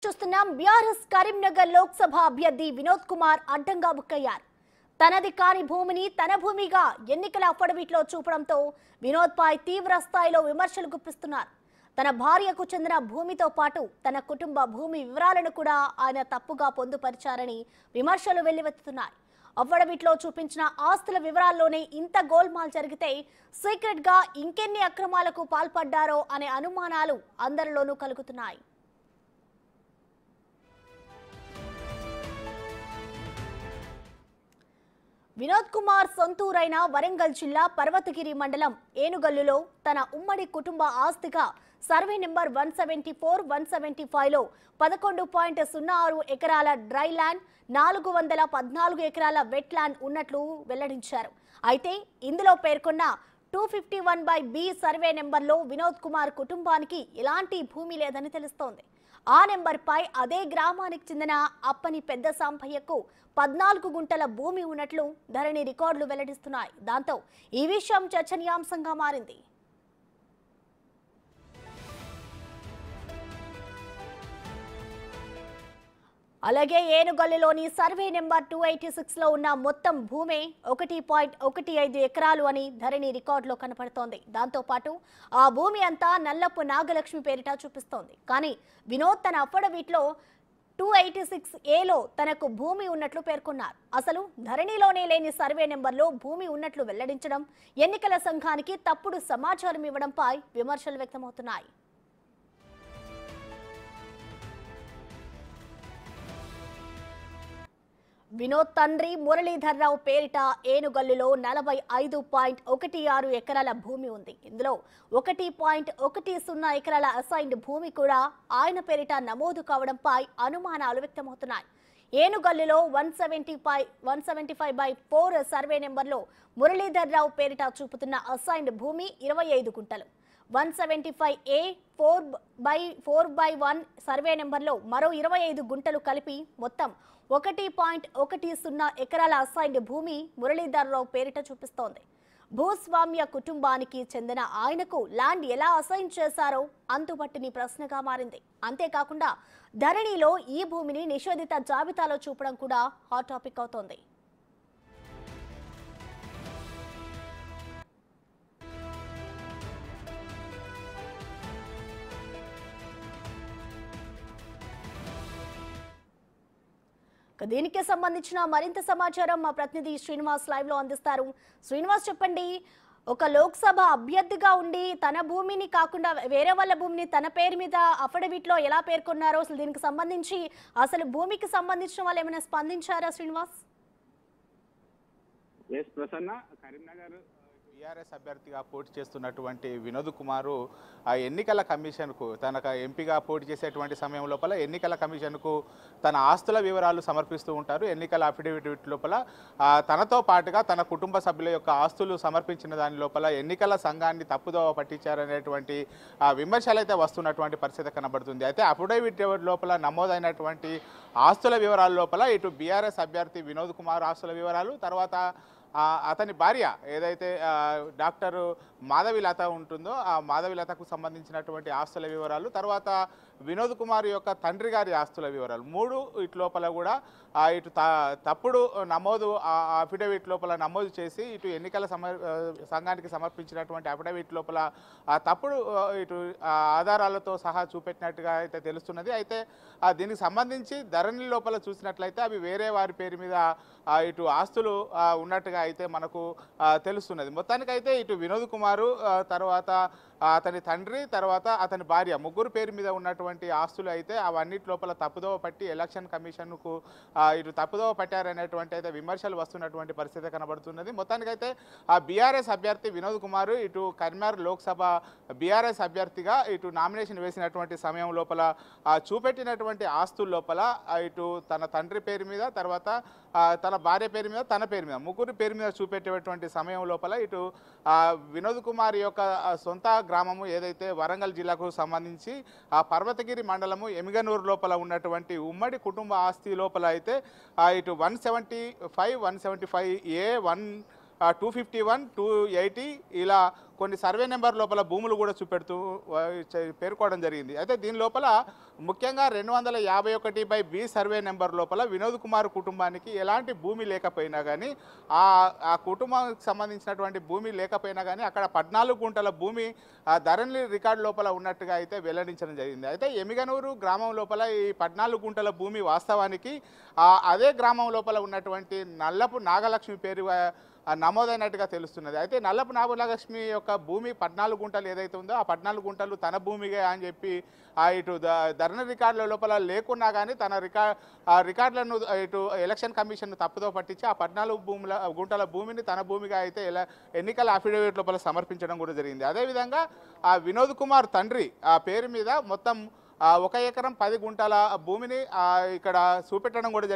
చూస్తున్నాం. బీఆర్ఎస్ కరీంనగర్ లోక్సభ అభ్యర్థి వినోద్ కుమార్ అడ్డంగా బుక్కయ్యారు. తనది కాని భూమిని తన భూమిగా ఎన్నికల అఫిడవిట్లో చూపడంతో వినోద్ పై తీవ్ర స్థాయిలో విమర్శలు గుప్పిస్తున్నారు. తన భార్యకు చెందిన భూమితో పాటు తన కుటుంబ భూమి వివరాలను కూడా ఆయన తప్పుగా పొందుపరిచారని విమర్శలు వెల్లువెత్తుతున్నాయి. అఫిడవిట్లో చూపించిన ఆస్తుల వివరాల్లోనే ఇంత గోల్మాల్ జరిగితే సీక్రెట్ గా ఇంకెన్ని అక్రమాలకు పాల్పడ్డారో అనే అనుమానాలు అందరిలోనూ కలుగుతున్నాయి. వినోద్ కుమార్ సొంతూరైన వరంగల్ జిల్లా పర్వతగిరి మండలం ఏనుగల్లులో తన ఉమ్మడి కుటుంబ ఆస్తిగా సర్వే నెంబర్ 174, 175లో 11.06 ఎకరాల డ్రై ల్యాండ్, 414 ఎకరాల వెట్ ల్యాండ్ ఉన్నట్లు వెల్లడించారు. అయితే ఇందులో పేర్కొన్న 251/B సర్వే నెంబర్లో వినోద్ కుమార్ కుటుంబానికి ఎలాంటి భూమి లేదని తెలుస్తోంది. ఆ నెంబర్పై అదే గ్రామానికి చెందిన అప్పని పెద్ద సాంపయ్యకు 14 గుంటల భూమి ఉన్నట్లు ధరణి రికార్డులు వెల్లడిస్తున్నాయి. దాంతో ఈ విషయం చర్చనీయాంశంగా మారింది. అలాగే ఏనుగల్లులోని సర్వే నెంబర్ 286లో ఉన్న మొత్తం భూమి 1.15 ఎకరాలు అని ధరణి రికార్డులో కనపడుతోంది. దాంతో పాటు ఆ భూమి అంతా నల్లపు నాగలక్ష్మి పేరిట చూపిస్తోంది. కానీ వినోద్ తన అఫిడవిట్లో 286A లో తనకు భూమి ఉన్నట్లు పేర్కొన్నారు. అసలు ధరణిలోనే లేని సర్వే నెంబర్లో భూమి ఉన్నట్లు వెల్లడించడం, ఎన్నికల సంఘానికి తప్పుడు సమాచారం ఇవ్వడంపై విమర్శలు వ్యక్తమవుతున్నాయి. వినోద్ తండ్రి మురళీధర్రావు పేరిట ఏనుగల్లులో 45.16 ఎకరాల భూమి ఉంది. ఇందులో 1.10 ఎకరాల అసైన్డ్ భూమి కూడా ఆయన పేరిట నమోదు కావడంపై అనుమానాలు వ్యక్తమవుతున్నాయి. ఏనుగల్లులో 175/4 సర్వే నెంబర్లో మురళీధర్రావు పేరిట చూపుతున్న అసైన్డ్ భూమి 25 గుంటలు. 175A 4/1 సర్వే నెంబర్లో మరో 25 గుంటలు కలిపి మొత్తం 1.10 ఎకరాల అసైన్డ్ భూమి మురళీధర్రావు పేరిట చూపిస్తోంది. భూస్వామ్య కుటుంబానికి చెందిన ఆయనకు ల్యాండ్ ఎలా అసైన్ చేశారో అంతుబట్టిని ప్రశ్నగా మారింది. అంతేకాకుండా ధరణిలో ఈ భూమిని నిషేధిత జాబితాలో చూపడం కూడా హాట్ టాపిక్ అవుతోంది. దీనికి సంబంధించిన మరింత సమాచారం మా ప్రతినిధి శ్రీనివాస్ లైవ్ లో అందిస్తారు. శ్రీనివాస్, చెప్పండి, ఒక లోక్సభ అభ్యర్థిగా ఉండి తన భూమిని కాకుండా వేరే వాళ్ళ భూమిని తన పేరు మీద అఫిడవిట్ లో ఎలా పేర్కొన్నారో, అసలు దీనికి సంబంధించి అసలు భూమికి సంబంధించిన వాళ్ళు ఏమైనా స్పందించారా శ్రీనివాస్? ప్రసన్న, కరీంనగర్ టీఆర్ఎస్ అభ్యర్థిగా పోటీ చేస్తున్నటువంటి వినోద్ కుమారు ఆ ఎన్నికల కమిషన్కు తనకు ఎంపీగా పోటీ చేసేటువంటి సమయం లోపల ఎన్నికల కమిషన్కు తన ఆస్తుల వివరాలు సమర్పిస్తూ ఉంటారు. ఎన్నికల అఫిడవిట్ లోపల తనతో పాటుగా తన కుటుంబ సభ్యుల యొక్క ఆస్తులు సమర్పించిన దాని లోపల ఎన్నికల సంఘాన్ని తప్పుదోవ పట్టించారనేటువంటి విమర్శలు అయితే వస్తున్నటువంటి పరిస్థితి కనబడుతుంది. అయితే అఫిడవిట్ లోపల నమోదైనటువంటి ఆస్తుల వివరాల లోపల ఇటు బీఆర్ఎస్ అభ్యర్థి వినోద్ కుమార్ ఆస్తుల వివరాలు, తర్వాత అతని భార్య ఏదైతే డాక్టర్ మాధవిలత ఉంటుందో ఆ మాధవిలతకు సంబంధించినటువంటి ఆస్తుల వివరాలు, తర్వాత వినోద్ కుమార్ యొక్క తండ్రి గారి ఆస్తుల వివరాలు, మూడు ఇటు లోపల కూడా ఇటు తప్పుడు నమోదు అఫిడవిట్ లోపల నమోదు చేసి ఇటు ఎన్నికల సంఘానికి సమర్పించినటువంటి అఫిడవిట్ లోపల తప్పుడు ఇటు ఆధారాలతో సహా చూపెట్టినట్టుగా అయితే తెలుస్తున్నది. అయితే దీనికి సంబంధించి ధరణి లోపల చూసినట్లయితే అవి వేరే వారి పేరు మీద ఇటు ఆస్తులు ఉన్నట్టుగా అయితే మనకు తెలుస్తున్నది. మొత్తానికైతే ఇటు వినోద్ కుమారు, తర్వాత అతని తండ్రి, తర్వాత అతని భార్య, ముగ్గురు పేరు మీద ఉన్నటువంటి ఆస్తులు అయితే అవన్నిటి లోపల తప్పుదోవ పట్టి ఎలక్షన్ కమిషన్కు ఇటు తప్పుదోవ పట్టారనేటువంటి అయితే విమర్శలు వస్తున్నటువంటి పరిస్థితి కనబడుతున్నది. మొత్తానికైతే ఆ బీఆర్ఎస్ అభ్యర్థి వినోద్ కుమార్ ఇటు కరీంనగర్ లోక్సభ బీఆర్ఎస్ అభ్యర్థిగా ఇటు నామినేషన్ వేసినటువంటి సమయం లోపల చూపెట్టినటువంటి ఆస్తుల లోపల ఇటు తన తండ్రి పేరు మీద, తర్వాత తన భార్య పేరు మీద, తన పేరు మీద, ముగ్గురు పేరు మీద చూపెట్టేటువంటి సమయం లోపల ఇటు వినోద్ కుమార్ యొక్క సొంత గ్రామము ఏదైతే వరంగల్ జిల్లాకు సంబంధించి ఆ పర్వతగిరి మండలము ఎమిగనూరు లోపల ఉన్నటువంటి ఉమ్మడి కుటుంబ ఆస్తి లోపల అయితే ఇటు 175, 175A, 251, 280 ఇలా కొన్ని సర్వే నెంబర్ లోపల భూములు కూడా చూపెడుతూ పేర్కోవడం జరిగింది. అయితే దీని లోపల ముఖ్యంగా 251/B సర్వే నెంబర్ లోపల వినోద్ కుమార్ కుటుంబానికి ఎలాంటి భూమి లేకపోయినా కానీ ఆ కుటుంబానికి సంబంధించినటువంటి భూమి లేకపోయినా కానీ అక్కడ 14 గుంటల భూమి ధరణి రికార్డు లోపల ఉన్నట్టుగా అయితే వెల్లడించడం జరిగింది. అయితే ఎమిగనూరు గ్రామం లోపల ఈ 14 గుంటల భూమి వాస్తవానికి అదే గ్రామం లోపల ఉన్నటువంటి నల్లపు నాగలక్ష్మి పేరు నమోదైనట్టుగా తెలుస్తున్నది. అయితే నల్లపు నాగలక్ష్మి యొక్క భూమి 14 గుంటలు ఏదైతే ఉందో ఆ 14 గుంటలు తన భూమిగా అని చెప్పి ఇటు ధరణి రికార్డుల లోపల లేకున్నా కానీ తన రికార్డులను ఇటు ఎలక్షన్ కమిషన్ తప్పుదో పట్టించి ఆ 14 గుంటల భూమిని తన భూమిగా అయితే ఎన్నికల అఫిడవిట్ లోపల సమర్పించడం కూడా జరిగింది. అదేవిధంగా ఆ వినోద్ కుమార్ తండ్రి ఆ పేరు మీద మొత్తం 1 ఎకరం 10 గుంటల భూమిని ఇక్కడ చూపెట్టడం కూడా జరిగింది.